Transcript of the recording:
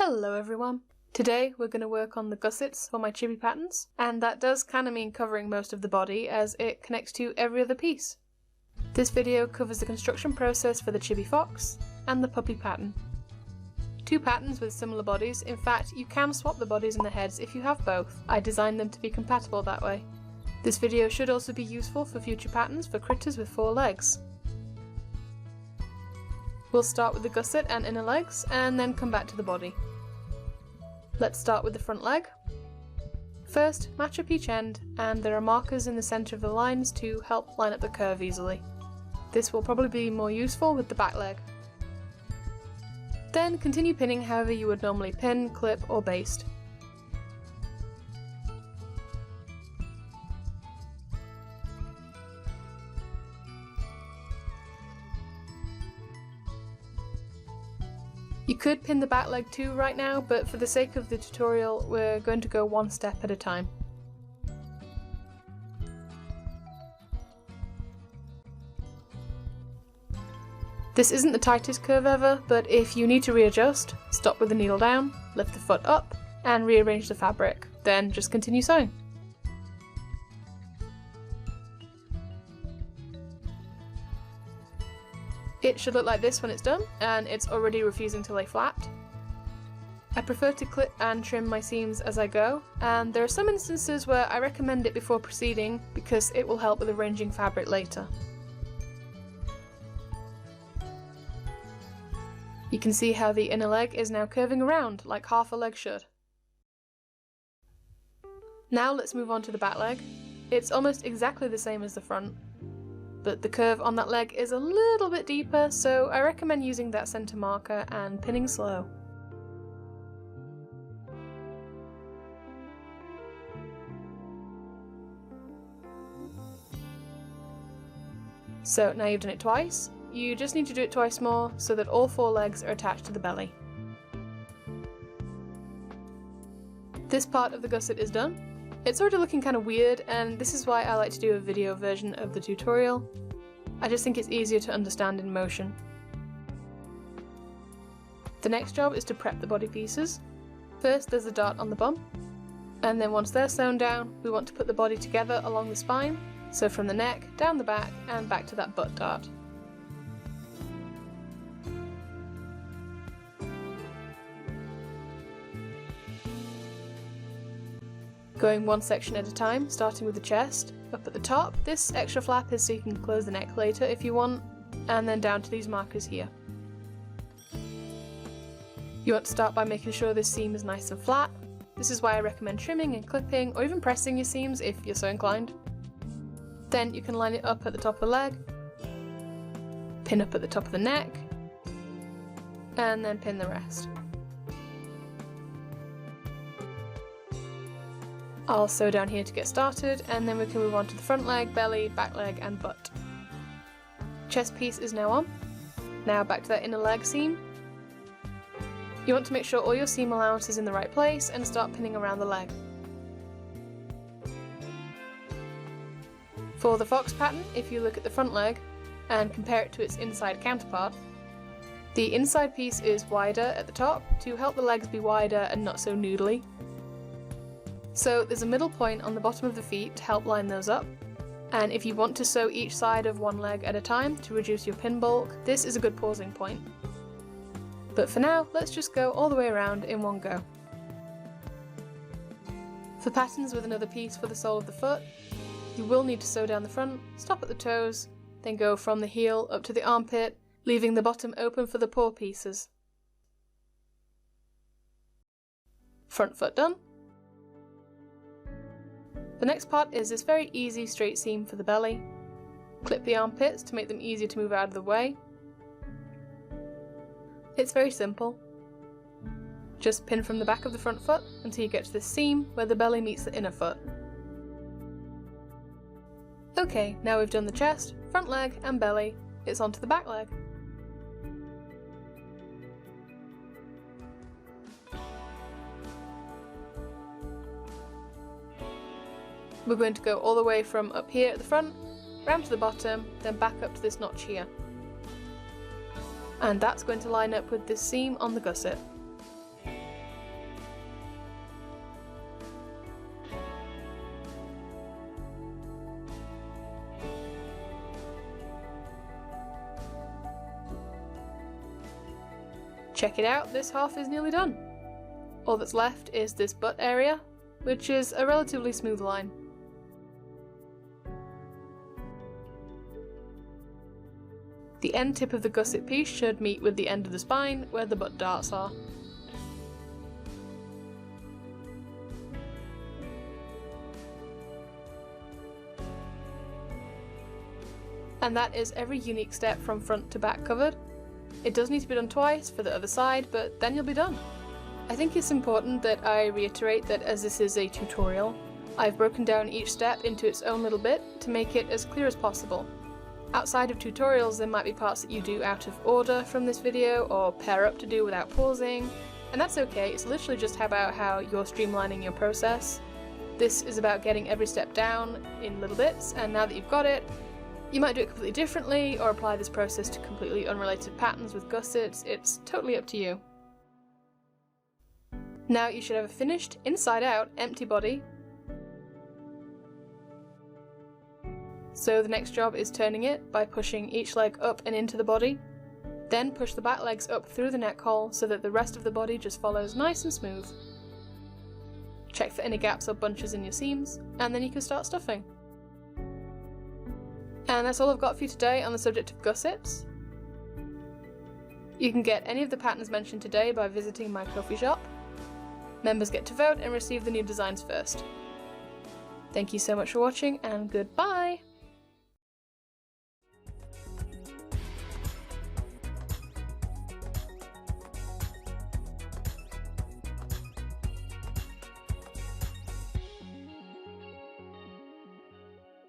Hello everyone! Today we're going to work on the gussets for my chibi patterns, and that does kind of mean covering most of the body as it connects to every other piece. This video covers the construction process for the chibi fox and the puppy pattern. Two patterns with similar bodies. In fact, you can swap the bodies and the heads if you have both. I designed them to be compatible that way. This video should also be useful for future patterns for critters with 4 legs. We'll start with the gusset and inner legs and then come back to the body. Let's start with the front leg. First, match up each end, and there are markers in the centre of the lines to help line up the curve easily. This will probably be more useful with the back leg. Then continue pinning however you would normally pin, clip or baste. You could pin the back leg too right now, but for the sake of the tutorial we're going to go one step at a time. This isn't the tightest curve ever, but if you need to readjust, stop with the needle down, lift the foot up, and rearrange the fabric. Then just continue sewing. It should look like this when it's done, and it's already refusing to lay flat. I prefer to clip and trim my seams as I go, and there are some instances where I recommend it before proceeding because it will help with arranging fabric later. You can see how the inner leg is now curving around like half a leg should. Now let's move on to the back leg. It's almost exactly the same as the front, but the curve on that leg is a little bit deeper, so I recommend using that centre marker and pinning slow. So now you've done it twice, you just need to do it twice more so that all 4 legs are attached to the belly. This part of the gusset is done. It's already looking kind of weird, and this is why I like to do a video version of the tutorial. I just think it's easier to understand in motion. The next job is to prep the body pieces. First there's the dart on the bum, and then once they're sewn down we want to put the body together along the spine, so from the neck, down the back and back to that butt dart. Going one section at a time, starting with the chest. Up at the top, this extra flap is so you can close the neck later if you want, and then down to these markers here. You want to start by making sure this seam is nice and flat. This is why I recommend trimming and clipping or even pressing your seams if you're so inclined. Then you can line it up at the top of the leg, pin up at the top of the neck, and then pin the rest. I'll sew down here to get started, and then we can move on to the front leg, belly, back leg and butt. Chest piece is now on. Now back to that inner leg seam. You want to make sure all your seam allowance is in the right place and start pinning around the leg. For the fox pattern, if you look at the front leg and compare it to its inside counterpart, the inside piece is wider at the top to help the legs be wider and not so noodly. So there's a middle point on the bottom of the feet to help line those up, and if you want to sew each side of one leg at a time to reduce your pin bulk, this is a good pausing point. But for now, let's just go all the way around in one go. For patterns with another piece for the sole of the foot, you will need to sew down the front, stop at the toes, then go from the heel up to the armpit, leaving the bottom open for the paw pieces. Front foot done. The next part is this very easy straight seam for the belly. Clip the armpits to make them easier to move out of the way. It's very simple. Just pin from the back of the front foot until you get to this seam where the belly meets the inner foot. Okay, now we've done the chest, front leg and belly, it's onto the back leg. We're going to go all the way from up here at the front, round to the bottom, then back up to this notch here. and that's going to line up with this seam on the gusset. Check it out, this half is nearly done. All that's left is this butt area, which is a relatively smooth line. The end tip of the gusset piece should meet with the end of the spine where the butt darts are. And that is every unique step from front to back covered. It does need to be done twice for the other side, but then you'll be done. I think it's important that I reiterate that as this is a tutorial, I've broken down each step into its own little bit to make it as clear as possible. Outside of tutorials, there might be parts that you do out of order from this video or pair up to do without pausing, and that's okay. It's literally just about how you're streamlining your process. This is about getting every step down in little bits, and now that you've got it, you might do it completely differently or apply this process to completely unrelated patterns with gussets. It's totally up to you. Now you should have a finished, inside-out, empty body. So the next job is turning it by pushing each leg up and into the body. Then push the back legs up through the neck hole so that the rest of the body just follows nice and smooth. Check for any gaps or bunches in your seams, and then you can start stuffing. And that's all I've got for you today on the subject of gussets. You can get any of the patterns mentioned today by visiting my Ko-fi shop. Members get to vote and receive the new designs first. Thank you so much for watching, and goodbye!